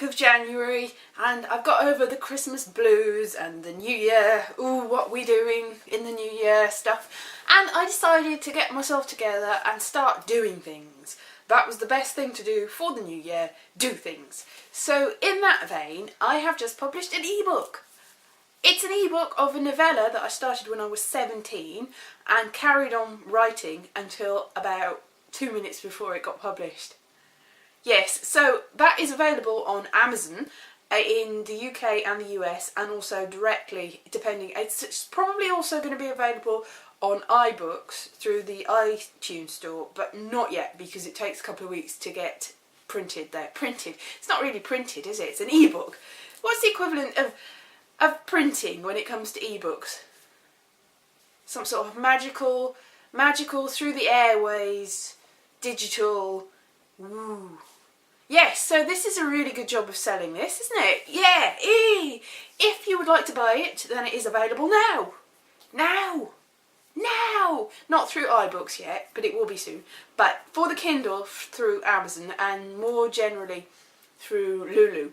of January and I've got over the Christmas blues and the New Year, ooh, what we doing in the New Year stuff, and I decided to get myself together and start doing things. That was the best thing to do for the New Year, do things. So in that vein, I have just published an ebook. It's an ebook of a novella that I started when I was 17 and carried on writing until about 2 minutes before it got published. Yes, so that is available on Amazon in the UK and the US, and also directly, depending, it's probably also going to be available on iBooks through the iTunes store, but not yet because it takes a couple of weeks to get printed there. Printed? It's not really printed, is it? It's an ebook. What's the equivalent of printing when it comes to ebooks? Some sort of magical through the airways, digital, woo. Yes, so this is a really good job of selling this, isn't it? Yeah, if you would like to buy it, then it is available now. Now! Not through iBooks yet, but it will be soon. But for the Kindle, through Amazon, and more generally through Lulu.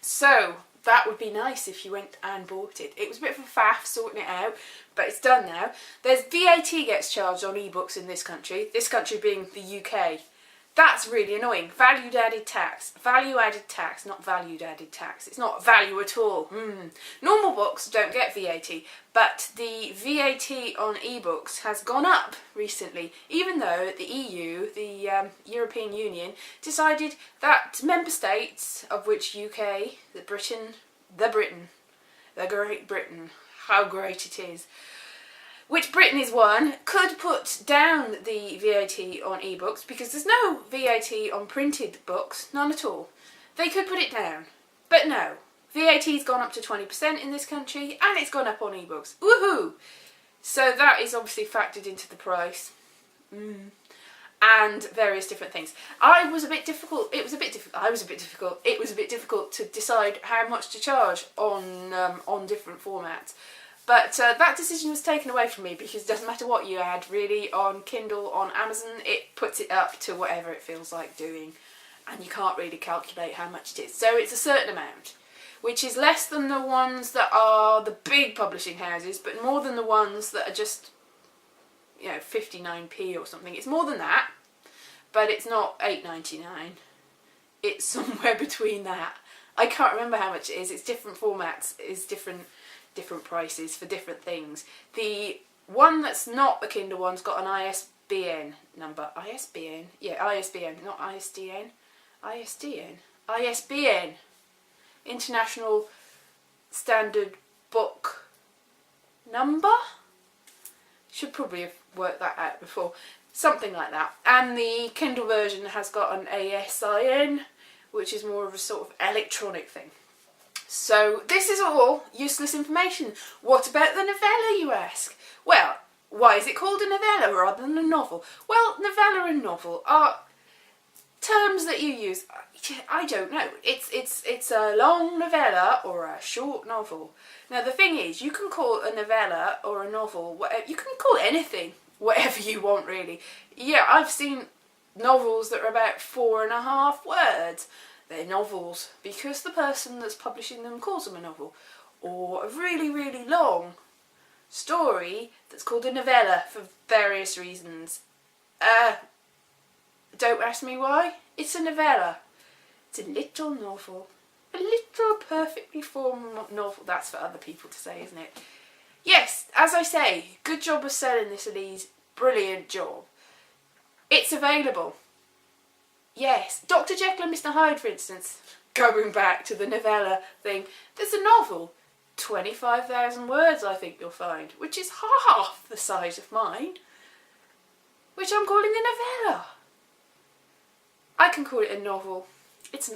So that would be nice if you went and bought it. It was a bit of a faff sorting it out, but it's done now. There's VAT gets charged on ebooks in this country being the UK. That's really annoying. Value added tax, not valued added tax. It's not value at all. Normal books don't get VAT, but the VAT on ebooks has gone up recently, even though the EU, the European Union, decided that member states, of which UK, the Great Britain, how great it is, which Britain is one, could put down the VAT on ebooks because there's no VAT on printed books, none at all. They could put it down, but no. VAT's gone up to 20% in this country and it's gone up on ebooks. Woohoo! So that is obviously factored into the price. And various different things. It was a bit difficult to decide how much to charge on different formats. But that decision was taken away from me because it doesn't matter what you add really on Kindle, on Amazon, it puts it up to whatever it feels like doing, and you can't really calculate how much it is. So it's a certain amount, which is less than the ones that are the big publishing houses, but more than the ones that are just, 59p or something. It's more than that, but it's not $8.99. It's somewhere between that. I can't remember how much it is. It's different formats, it's different prices for different things. The one that's not the Kindle one's got an ISBN number. ISBN? Yeah, ISBN, not ISDN. ISBN. International Standard Book Number? Should probably have worked that out before. Something like that. And the Kindle version has got an ASIN, which is more of a sort of electronic thing. So this is all useless information. What about the novella, you ask? Well, why is it called a novella rather than a novel? Well, novella and novel are terms that you use. I don't know. It's a long novella or a short novel. Now the thing is, you can call a novella or a novel whatever. You can call anything whatever you want, really. Yeah, I've seen novels that are about 4.5 words. They're novels because the person that's publishing them calls them a novel. Or a really, really long story that's called a novella for various reasons. Don't ask me why. It's a novella. It's a little novel. A little perfectly formed novel. That's for other people to say, isn't it? Yes, as I say, good job of selling this, Elise. Brilliant job. It's available. Yes, Dr. Jekyll and Mr. Hyde, for instance, going back to the novella thing, there's a novel, 25,000 words I think you'll find, which is half the size of mine, which I'm calling a novella. I can call it a novel. It's a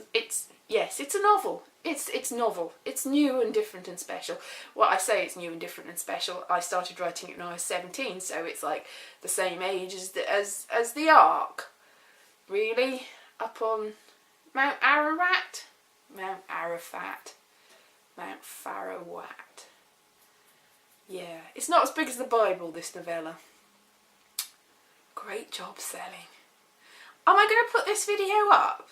novel. It's novel. It's new and different and special. Well, I say it's new and different and special. I started writing it when I was 17, so it's like the same age as the Ark. Really? Up on Mount Ararat? Mount Arafat? Mount Farawat? Yeah, it's not as big as the Bible, this novella. Great job selling. Am I going to put this video up?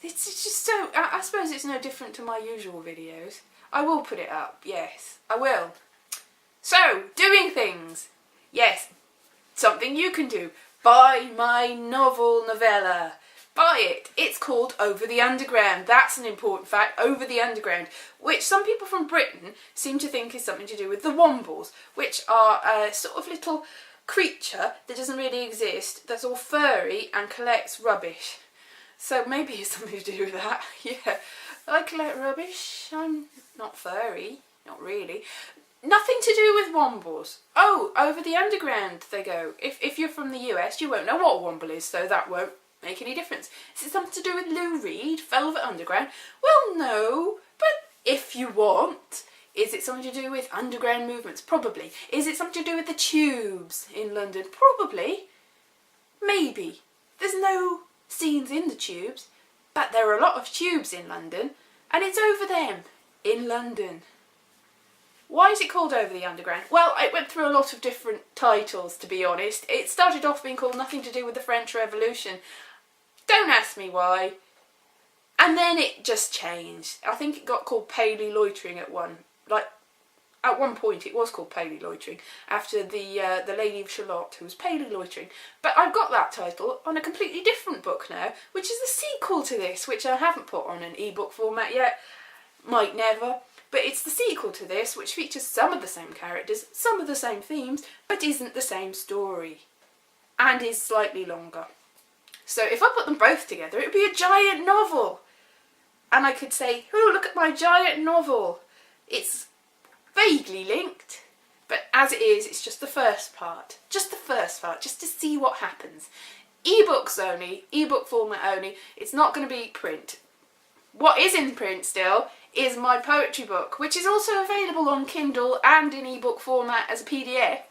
It's just so, I suppose it's no different to my usual videos. I will put it up, yes, I will. So, doing things. Yes, something you can do. Buy my novella. Buy it. It's called Over the Underground. That's an important fact. Over the Underground, which some people from Britain seem to think is something to do with the Wombles, which are a sort of little creature that doesn't really exist, that's all furry and collects rubbish. So maybe it's something to do with that. Yeah, I collect rubbish. I'm not furry, not really. Nothing to do with Wombles. Oh, Over the Underground they go. If you're from the US, you won't know what a Womble is, so that won't make any difference. Is it something to do with Lou Reed, Velvet Underground? Well, no, but if you want. Is it something to do with underground movements? Probably. Is it something to do with the tubes in London? Probably. Maybe. There's no scenes in the tubes, but there are a lot of tubes in London, and it's over them, in London. Why is it called Over the Underground? Well, it went through a lot of different titles, to be honest. It started off being called Nothing to Do with the French Revolution. Don't ask me why. And then it just changed. I think it got called Paley Loitering at one point. It was called Paley Loitering after the Lady of Shalott, who was Paley Loitering. But I've got that title on a completely different book now, which is the sequel to this, which I haven't put on an ebook format yet. Might never. But it's the sequel to this, which features some of the same characters, some of the same themes, but isn't the same story. And is slightly longer. So if I put them both together, it would be a giant novel. And I could say, oh, look at my giant novel. It's vaguely linked, but as it is, it's just the first part. Just the first part, just to see what happens. Ebooks only, ebook format only. It's not going to be print. What is in print still is my poetry book, which is also available on Kindle and in ebook format as a PDF,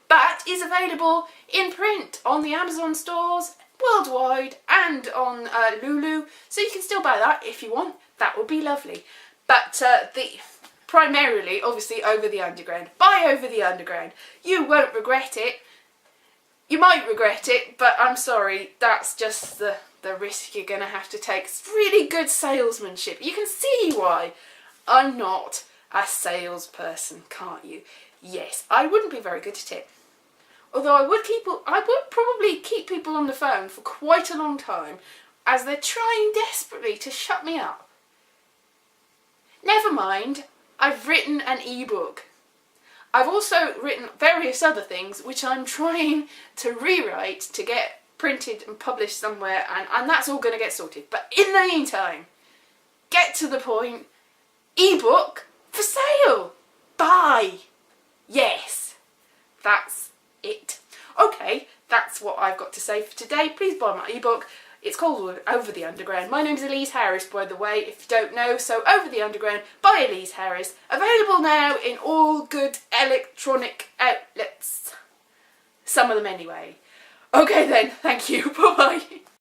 but is available in print on the Amazon stores worldwide and on Lulu, so you can still buy that if you want. That would be lovely. But primarily, obviously, Over the Underground. Buy Over the Underground. You won't regret it. You might regret it, but I'm sorry, that's just the risk you're going to have to take. It's really good salesmanship. You can see why I'm not a salesperson, can't you? Yes, I wouldn't be very good at it. Although I would probably keep people on the phone for quite a long time as they're trying desperately to shut me up. Never mind, I've written an ebook. I've also written various other things which I'm trying to rewrite to get printed and published somewhere, and that's all going to get sorted. But in the meantime, get to the point. Ebook for sale. Buy. Yes, that's it. Okay, that's what I've got to say for today. Please buy my ebook. It's called Over the Underground. My name's Elise Harris, by the way, if you don't know. So Over the Underground by Elise Harris. Available now in all good electronic outlets. Some of them anyway. Okay then, thank you. Bye-bye.